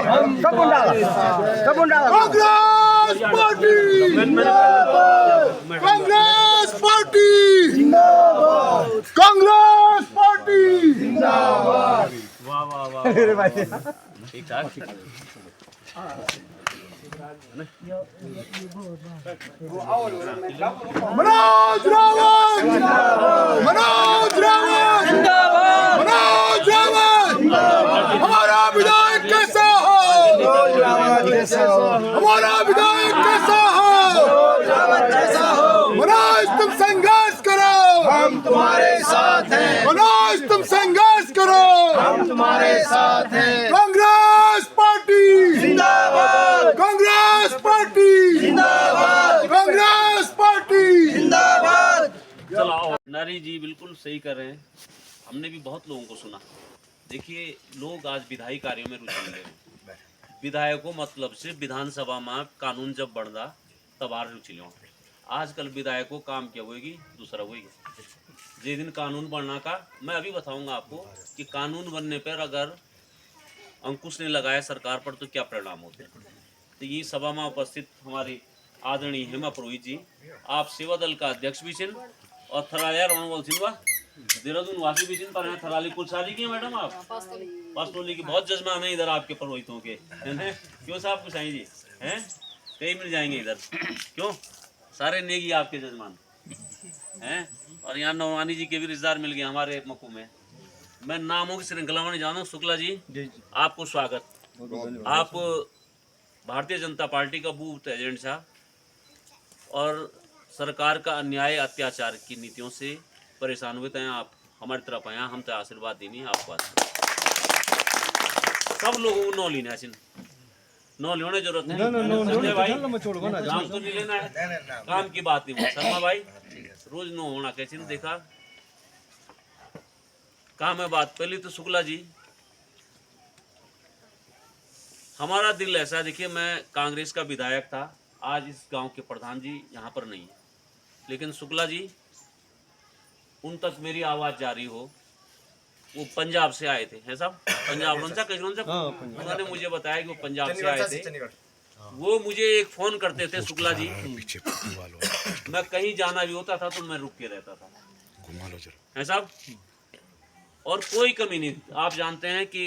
Congress party Congress party Congress party वाह वाह वाह ठीक ठाक मनोज रावत मनोज रावत मनोज रावत हमारा विधायक कैसा हो हमारा विधायक कैसा हो मनोज तुम संघर्ष करो हम तुम्हारे साथ हैं मनोज तुम संघर्ष करो हम तुम्हारे साथ हैं कांग्रेस पार्टी जिंदाबाद कांग्रेस पार्टी जिंदाबाद कांग्रेस पार्टी जिंदाबाद। चलाओ नारी जी बिल्कुल सही कर रहे हैं। हमने भी बहुत लोगों को सुना। देखिए लोग आज विधायी कार्यों में रुचि ले रहे हैं। विधायकों मतलब से विधानसभा में कानून जब बढ़दा तब आ रुचि लो। आजकल विधायकों काम क्या होगी दूसरा होगी। जिस दिन कानून बनना का मैं अभी बताऊंगा आपको कि कानून बनने पर अगर अंकुश ने लगाया सरकार पर तो क्या परिणाम होते हैं। तो ये सभा में उपस्थित हमारी आदरणीय हेमा पुरोहित जी, आप सेवा दल का अध्यक्ष भी छिन और थरालिया रणवल सिंह देहरादून वासी भी छिन पर हैं थराली कुल शादी की मैडम आप पासटोली की बहुत जजमान है इधर आपके पुरोहितों के हैं। क्यों साहब कुछ आई जी हैं कई मिल जाएंगे इधर क्यों सारे नेगी आपके जजमान हैं। और यहाँ नौवानी जी के भी रिश्तेदार मिल गए हमारे मकू में। मैं नामों की श्रृंखला में नहीं जानूँ। शुक्ला जी आपको स्वागत। आप भारतीय जनता पार्टी का बूथ एजेंट था और सरकार का अन्याय अत्याचार की नीतियों से परेशान हुए थे। आप हमारी तरफ आया हम तो आशीर्वाद देनी आपको। सब लोगों को नौ लेना है नौ लेने जरूरत नहीं भाई नाम तो नहीं लेना है काम की बात नहीं। शर्मा भाई रोज नो होना कैसे देखा काम है बात। पहली तो शुक्ला जी हमारा दिल ऐसा है। देखिए मैं कांग्रेस का विधायक था, आज इस गांव के प्रधान जी यहाँ पर नहीं है, लेकिन शुक्ला जी उन तक मेरी आवाज़ जारी हो। वो पंजाब से आए थे हैं साहब पंजाब उन्होंने मुझे बताया कि वो पंजाब से आए थे। वो मुझे एक फ़ोन करते थे शुक्ला जी मैं कहीं जाना भी होता था तो मैं रुक के रहता था हैं साहब। और कोई कमी नहीं। आप जानते हैं कि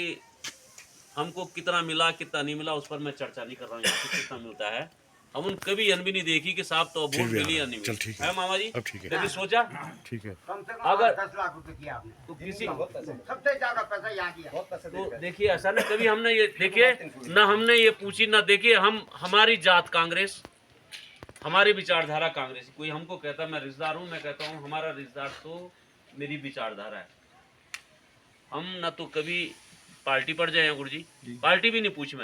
हमको कितना मिला कितना नहीं मिला उस पर मैं चर्चा नहीं कर रहा हूँ। यहाँ से कितना मिलता है हम उन कभी भी नहीं देखी कि साहब तो वोट मिली या नहीं मिली है मामा जी। कभी सोचा ठीक है अगर 10 लाख रुपए किया आपने तो किसी सबसे ज्यादा पैसा यहाँ किया। तो देखिए ऐसा ना कभी हमने ये देखिए ना हमने ये पूछी ना देखिए हम हमारी जात कांग्रेस हमारी विचारधारा कांग्रेस। कोई हमको कहता मैं रिश्तेदार हूँ मैं कहता हूँ हमारा रिश्तेदार तो मेरी विचारधारा है। हम ना तो कभी पार्टी पर जाए गुरु जी पार्टी भी नहीं पूछी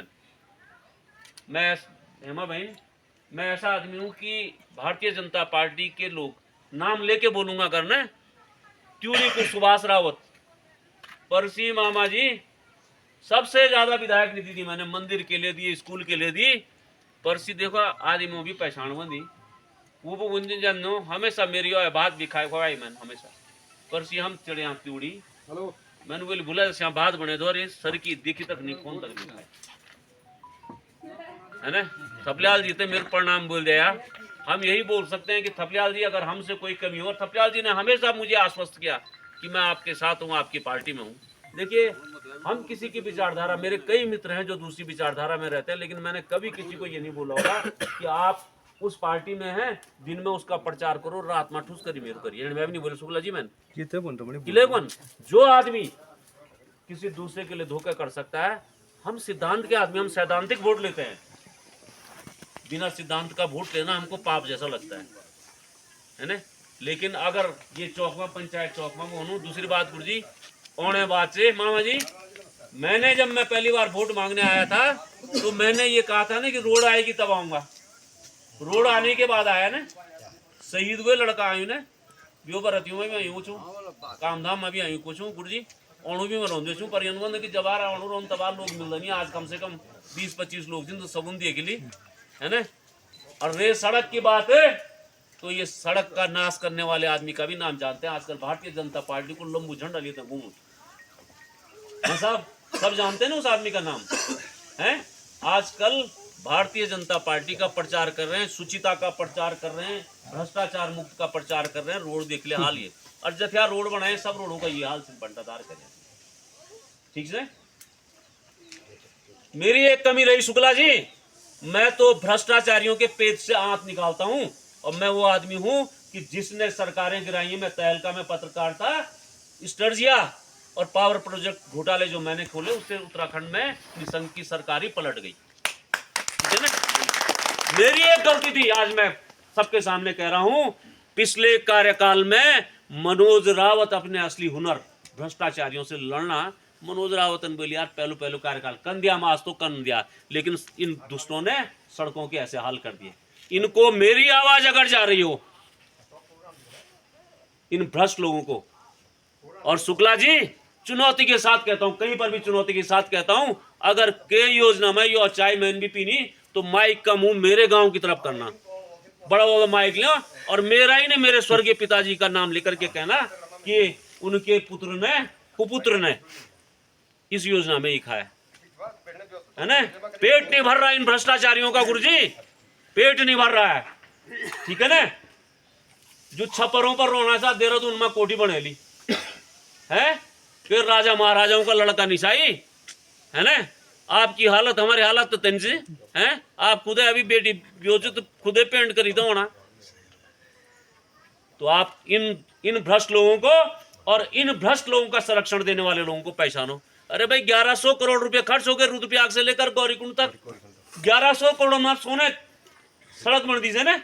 मैं हेमा बहन मैं ऐसा आदमी हूँ कि भारतीय जनता पार्टी के लोग नाम लेके बोलूंगा करना त्यूरी को सुभाष रावत परसी मामा जी सबसे ज्यादा विधायक निधि दी मैंने मंदिर के लिए दी स्कूल के लिए दी। परसी देखो आदि में भी पहचान बंदी वो भी जानो हमेशा मेरी बात भी खाए खुआई मैंने हमेशा। परसी हम चढ़े यहाँ त्यूड़ी मैंने बोली बोला यहाँ बात बने दो अरे सर की देखी तक नहीं फोन तक नहीं है ना। थपलियाल जी तो मेरे प्रणाम बोल दिया। हम यही बोल सकते हैं कि थपलियाल जी अगर हमसे कोई कमी हो। थपलियाल जी ने हमेशा मुझे आश्वस्त किया कि मैं आपके साथ हूँ आपकी पार्टी में हूँ। देखिए हम किसी की विचारधारा मेरे कई मित्र हैं जो दूसरी विचारधारा में रहते हैं लेकिन मैंने कभी किसी को ये नहीं बोला होगा कि आप उस पार्टी में हैं दिन में उसका प्रचार करो रात में ठूस करी मेरे करिए। मैं भी नहीं बोले शुक्ला जी मैंने जो आदमी किसी दूसरे के लिए धोखा कर सकता है। हम सिद्धांत के आदमी हम सैद्धांतिक वोट लेते हैं। बिना सिद्धांत का वोट लेना हमको पाप जैसा लगता है ना। लेकिन अगर ये चौकमा पंचायत चौकमा में होनू दूसरी बात गुरु जी औने बात से मामा जी मैंने जब मैं पहली बार वोट मांगने आया था तो मैंने ये कहा था ना कि रोड आएगी तब आऊंगा। रोड आने के बाद आया ना शहीद हुए लड़का आयु ने बियो बरतियों में भी आई हूँ काम धाम में भी आई कुछ हूँ गुरु जी अणु भी मैं रोंदे छूँ पर यन कि जब आ रहा अणु रोन तबार लोग मिल रही आज कम से कम 20-25 लोग जिन तो सबून दिए के लिए है ना। और रे सड़क की बात है तो ये सड़क का नाश करने वाले आदमी का भी नाम जानते हैं। आजकल भारतीय जनता पार्टी को लंबू झंडा लेते हैं घूम साहब सब जानते हैं ना उस आदमी का नाम हैं? आजकल भारतीय जनता पार्टी का प्रचार कर रहे हैं, शुचिता का प्रचार कर रहे हैं, भ्रष्टाचार मुक्त का प्रचार कर रहे हैं। रोड देख ले हाल ये, और जथिया रोड बनाए, सब रोडों का ये हाल सिर्फ बंटाधार करें। ठीक से मेरी एक कमी रही शुक्ला जी, मैं तो भ्रष्टाचारियों के पेट से आंत निकालता हूं, और मैं वो आदमी हूं कि जिसने सरकारें गिराई। मैं तहलका में पत्रकारिता, स्टर्जिया और पावर प्रोजेक्ट घोटाले जो मैंने खोले, उससे उत्तराखंड में निशंक की सरकार ही पलट गई। ठीक है ना? मेरी एक गलती थी, आज मैं सबके सामने कह रहा हूं। पिछले कार्यकाल में मनोज रावत अपने असली हुनर, भ्रष्टाचारियों से लड़ना, मनोज रावत ने बोली यार पहलू पहलू कार्यकाल कन दिया, मास तो कन दिया, लेकिन इन दुष्टों ने सड़कों के ऐसे हाल कर दिए। इनको मेरी आवाज अगर जा रही हो, इन भ्रष्ट लोगों को, और शुक्ला जी चुनौती के साथ कहता हूं, कहीं पर भी चुनौती के साथ कहता हूं, अगर के योजना में यो चाय मैन भी पीनी तो माइक का मुंह मेरे गांव की तरफ करना, बड़ा बड़ा माइक लिया, और मेरा ही नहीं, मेरे स्वर्गीय पिताजी का नाम लेकर के कहना कि उनके पुत्र ने, कुपुत्र ने इस योजना में ही खाया है ना। पेट नहीं भर रहा इन भ्रष्टाचारियों का गुरुजी, पेट नहीं भर रहा है। ठीक है ना? जो छप्परों पर रोना सा देहरादून में कोठी बने ली है, फिर राजा महाराजाओं का लड़का निशाई है ना। आपकी हालत हमारी हालत तो तन से है, आप खुदे अभी बेटी योजित तो खुदे पेंट करी दो ना। तो आप इन भ्रष्ट लोगों को और इन भ्रष्ट लोगों का संरक्षण देने वाले लोगों को पहचानो। अरे भाई 1100 करोड़ रुपए खर्च हो गए रुद्रप्रयाग से लेकर गौरीकुंड तक, 1100 करोड़ में सोने सड़क बन दी से ना।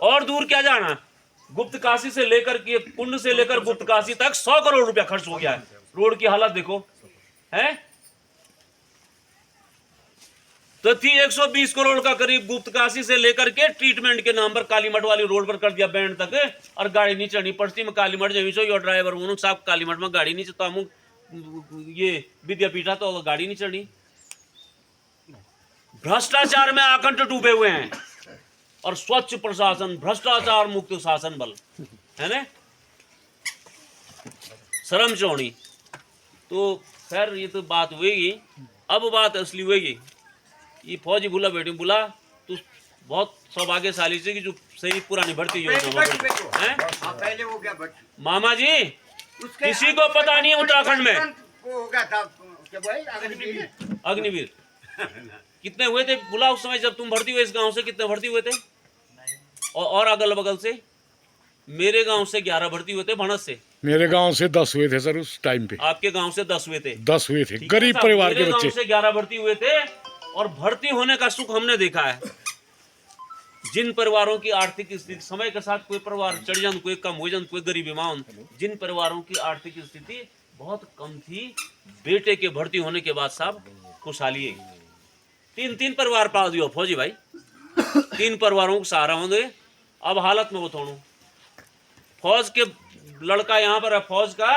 और दूर क्या जाना, गुप्त काशी से लेकर के कुंड से लेकर गुप्त काशी तक 100 करोड़ रुपया खर्च हो गया है। रोड की हालत देखो है, तो थी 120 करोड़ का करीब गुप्त काशी से लेकर के ट्रीटमेंट के नाम पर कालीमठ वाली रोड पर कर दिया बैंड तक, और गाड़ी नहीं चढ़नी पड़ती। में कालीमठ जमीसो यो ड्राइवर हूं साहब, कालीमठ में गाड़ी नहीं चलता हूं, ये विद्यापीठा तो गाड़ी नहीं चढ़नी। भ्रष्टाचार में आकंठ डूबे हुए हैं, और स्वच्छ प्रशासन, भ्रष्टाचार मुक्त शासन बल है ना, शर्म चौड़ी। तो खैर ये तो बात हुएगी, अब बात असली हुएगी। ये फौजी बुला बेटी बुला, तू बहुत सौभाग्यशाली से कि जो सही पुरानी भर्ती योजना है। पहले वो क्या बट मामा जी किसी को पता नहीं है उत्तराखंड में वो हो गया था क्या भाई अग्निवीर कितने हुए थे बुला उस समय जब तुम भर्ती हुए? इस गांव से कितने भर्ती हुए थे? और अगल बगल से? मेरे गांव से 11 भर्ती हुए थे, भनस से। मेरे गांव से 10 हुए थे सर उस टाइम पे। आपके गांव से 10 हुए थे? 10 हुए थे, ठीक है गरीब साहब, परिवार के मेरे बच्चे। गांव से 11 भर्ती हुए थे, और भर्ती होने का सुख हमने देखा है। जिन परिवारों की आर्थिक स्थिति समय के साथ कोई परिवार चढ़ जान, कोई कम हो जान, कोई गरीबी मान, जिन परिवारों की आर्थिक स्थिति बहुत कम थी, बेटे के भर्ती होने के बाद साहब खुशहाली है। 3 परिवार पाल दियो फौजी भाई, 3 परिवारों को सहारा होंगे। अब हालत में बताऊं, फौज के लड़का यहाँ पर है फौज का,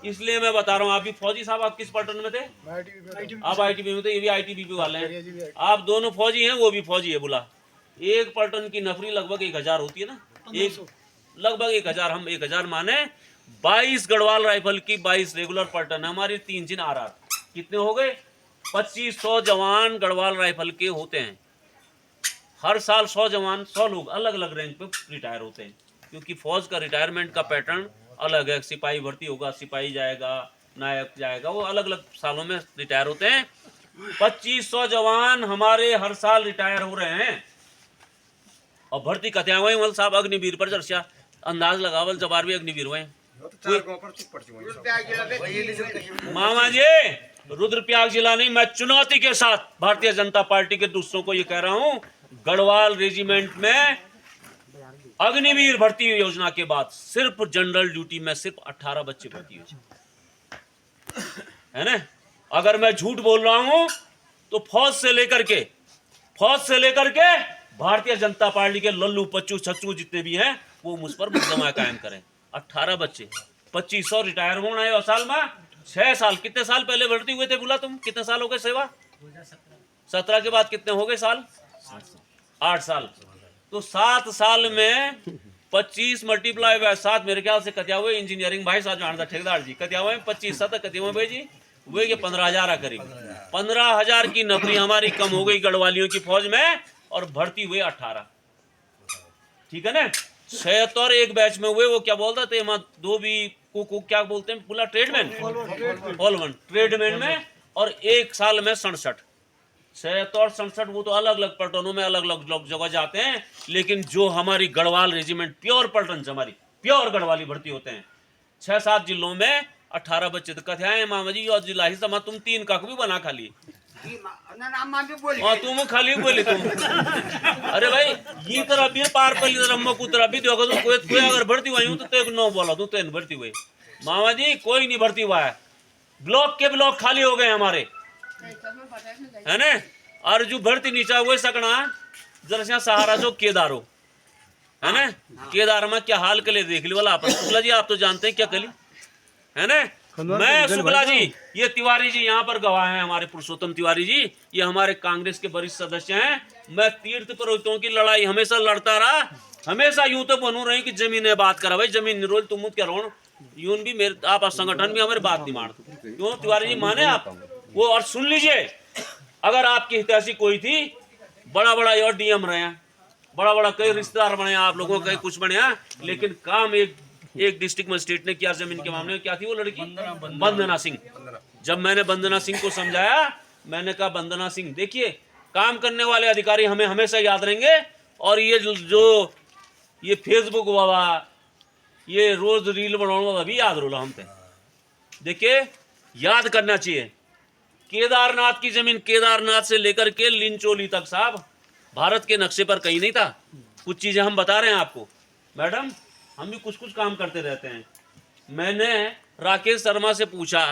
इसलिए मैं बता रहा हूँ। आप भी फौजी साहब, आप किस पलटन में थे? आप आईटीबी में थे, ये भी आईटीबीपी वाले हैं। आप दोनों फौजी हैं, वो भी फौजी है। बोला एक पलटन की नफरी लगभग 1000 होती है ना, एक लगभग 1000, हम 1000 माने। 22 गढ़वाल राइफल की 22 रेगुलर पलटन है हमारी, 3 जिन आर। कितने हो गए? 2500 जवान गढ़वाल राइफल के होते हैं। हर साल 100 जवान, 100 लोग अलग अलग रैंक पे रिटायर होते हैं, क्योंकि फौज का रिटायरमेंट का पैटर्न अलग है। सिपाही भर्ती होगा, सिपाही जाएगा, नायक जाएगा, वो अलग अलग सालों में रिटायर होते हैं। 2500 जवान हमारे हर साल रिटायर हो रहे हैं। और भर्ती कथे हुए साहब अग्निवीर पर चर्चा अंदाज लगावल जबार भी अग्निवीर हुए। मामा जी रुद्रप्रयाग जिला नहीं, मैं चुनौती के साथ भारतीय जनता पार्टी के दूसरों को ये कह रहा हूं, गढ़वाल रेजिमेंट में अग्निवीर भर्ती योजना के बाद सिर्फ जनरल ड्यूटी में सिर्फ 18 बच्चे भर्ती हुए है ना। अगर मैं झूठ बोल रहा हूं तो फौज से लेकर के भारतीय जनता पार्टी के लल्लू पच्चू छच्चू जितने भी हैं वो मुझ पर मुकदमा कायम करें। 18 बच्चे, 2500 रिटायर होना है और साल में 6 साल। कितने साल पहले भर्ती हुए थे? बोला तुम कितने साल हो गए सेवा? 17 के बाद कितने हो गए साल? 8 साल। तो 7 साल में 25 मल्टीप्लाई बाय 7 मेरे ख्याल से कत्या हुए इंजीनियरिंग भाई साहब जानता ठेकेदार जी कत्या हुए 25 7 कत्या हुए भाई जी वे के 15,000 करीब 15,000 की नौकरी हमारी कम हो गई गढ़वालियों की फौज में और भर्ती हुए 18। ठीक है ना। 76 एक बैच में हुए, वो क्या बोलता थे दो भी को क्या बोलते हैं पूरा ट्रेडमैन, फॉलमैन ट्रेडमैन में, और एक साल में 67। 76 67 वो तो अलग अलग पलटनों में अलग अलग लोग जगह जाते हैं, लेकिन जो हमारी गढ़वाल रेजिमेंट प्योर पलटन से हमारी प्योर गढ़वाली भर्ती होते हैं 6-7 जिलों में 18 बच्चे तो कथे आए मामा जी और जिला ही समा तुम 3 का भी बना खाली नाम मान भी बोली हाँ तुम खाली बोले तुम। अरे भाई ये तरह भी पार पली तरह मकू तरह भी देखो तुम कोई अगर भर्ती हुई हूं तो तेरे नो बोला तू तेन भर्ती हुई मामा जी कोई नहीं भर्ती हुआ है। ब्लॉक के ब्लॉक खाली हो गए हमारे, है ना। और जो भर्ती नीचा हुए सकना जरा सहारा जो केदारो है ना, केदार में क्या हाल के लिए देख ली वाला आप शुक्ला जी आप तो जानते हैं क्या कली है ना। मैं शुक्ला जी, ये तिवारी जी यहाँ पर गवाह हैं, हमारे पुरुषोत्तम तिवारी जी, ये हमारे कांग्रेस के वरिष्ठ सदस्य हैं। मैं तीर्थ पुरोहितों की लड़ाई हमेशा लड़ता रहा, हमेशा यूं तो बनू रही कि जमीन बात करा भाई जमीन निरोल तुम क्या रोण यूं भी मेरे आप संगठन भी हमारी बात नहीं मानते क्यों तिवारी जी माने आप वो। और सुन लीजिए अगर आपकी हितैषी कोई थी बड़ा बड़ा और डीएम रहे हैं, बड़ा बड़ा कई रिश्तेदार बने आप लोगों का कुछ बने, लेकिन काम एक डिस्ट्रिक्ट मजिस्ट्रेट ने किया जमीन के मामले में। क्या थी वो लड़की? वंदना सिंह। जब मैंने वंदना सिंह को समझाया, मैंने कहा वंदना सिंह देखिए काम करने वाले अधिकारी हमें हमेशा याद रहेंगे, और ये जो ये फेसबुक बाबा ये रोज रील बनाने वाला भी याद रोला हमसे। देखिए याद करना चाहिए केदारनाथ की जमीन केदारनाथ से लेकर के लिंचोली तक साहब भारत के नक्शे पर कहीं नहीं था। कुछ चीजें हम बता रहे हैं आपको मैडम, हम भी कुछ कुछ काम करते रहते हैं। मैंने राकेश शर्मा से पूछा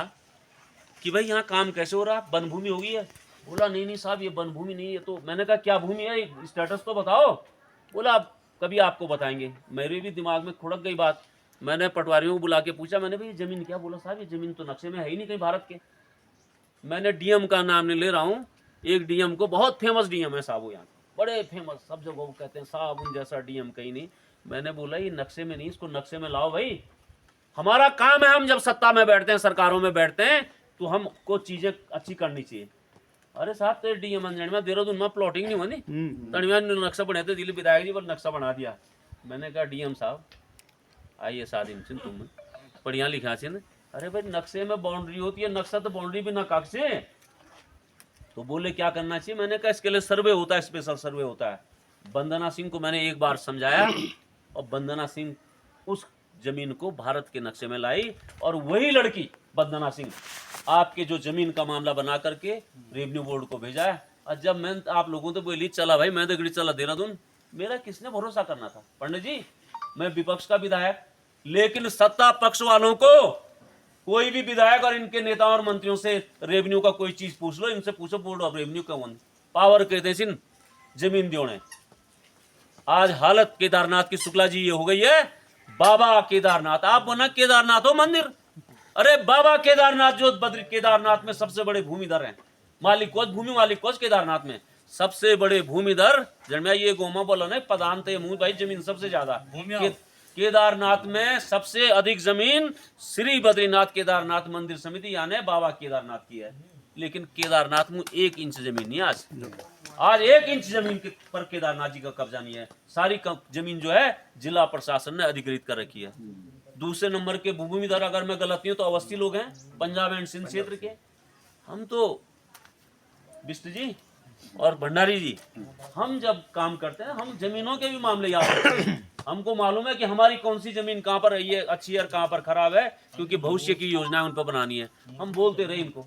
कि भाई यहाँ काम कैसे हो रहा, वन भूमि होगी है? बोला नहीं नहीं साहब ये वन भूमि नहीं है। तो मैंने कहा क्या भूमि है, स्टेटस तो बताओ। बोला कभी आपको बताएंगे। मेरे भी दिमाग में खुड़क गई बात। मैंने पटवारियों को बुला के पूछा, मैंने भाई जमीन क्या? बोला साहब ये जमीन तो नक्शे में है ही नहीं कहीं भारत के। मैंने डीएम का नाम नहीं ले रहा हूँ, एक डीएम को बहुत फेमस डीएम है साहब, वो यहाँ बड़े फेमस, सब जगह कहते हैं साहब उन जैसा डीएम कहीं नहीं। मैंने बोला ये नक्शे में नहीं, इसको नक्शे में लाओ भाई। हमारा काम है, हम जब सत्ता में बैठते हैं सरकारों में बैठते हैं तो हमको चीजें अच्छी करनी चाहिए। अरे साहब तेरे डीएम अंजन में देहरादून में प्लॉटिंग नहीं हुई तणिया नक्शा बना दिल्ली विधायक जी पर नक्शा बना दिया। मैंने कहा डीएम साहब आइए शादी में तुम बढ़िया लिखा से। अरे भाई नक्शे में बाउंड्री होती है, नक्शा तो बाउंड्री भी ना काग से। तो बोले क्या करना चाहिए? मैंने कहा इसके लिए सर्वे होता है, स्पेशल सर्वे होता है। वंदना सिंह को मैंने एक बार समझाया और वंदना सिंह उस जमीन को भारत के नक्शे में लाई, और वही लड़की वंदना सिंह आपके जो जमीन का मामला बना करके रेवेन्यू बोर्ड को भेजा है। और जब मैं आप लोगों तो बोली चला भाई मैं तो गड़ी चला देहरादून, मेरा किसने भरोसा करना था पंडित जी? मैं विपक्ष का विधायक, लेकिन सत्ता पक्ष वालों को कोई भी विधायक और इनके नेताओं और मंत्रियों से रेवेन्यू का कोई चीज पूछ लो, इनसे पूछो बोर्ड ऑफ रेवेन्यू का पावर कहते हैं जमीन दियोने। आज हालत केदारनाथ की शुक्ला जी ये हो गई है, बाबा केदारनाथ आप बना केदारनाथ हो मंदिर। अरे बाबा केदारनाथ जो बद्री केदारनाथ में सबसे बड़े भूमिधर हैं, मालिक कोच भूमि मालिक कोच केदारनाथ में सबसे बड़े भूमिधर जन्म ये गोमा बोला ना पदान थे मुंह भाई जमीन सबसे ज्यादा केदारनाथ में सबसे अधिक जमीन श्री बद्रीनाथ केदारनाथ मंदिर समिति यानी बाबा केदारनाथ की है। लेकिन केदारनाथ में 1 इंच जमीन नहीं, आज 1 इंच जमीन पर केदारनाथ जी का कब्जा नहीं है। सारी जमीन जो है जिला प्रशासन ने अधिकृत कर रखी है। दूसरे नंबर के भूमिधर अगर मैं गलत नहीं हूं तो अवस्थी लोग हैं, पंजाब एंड सिंध क्षेत्र के। हम तो बिष्ट जी और भंडारी जी हम जब काम करते हैं हम जमीनों के भी मामले याद रखते हैं। हमको मालूम है कि हमारी कौन सी जमीन कहाँ पर है, ये अच्छी है कहाँ पर खराब है, क्योंकि भविष्य की योजना उन पर बनानी है। हम बोलते रहे इनको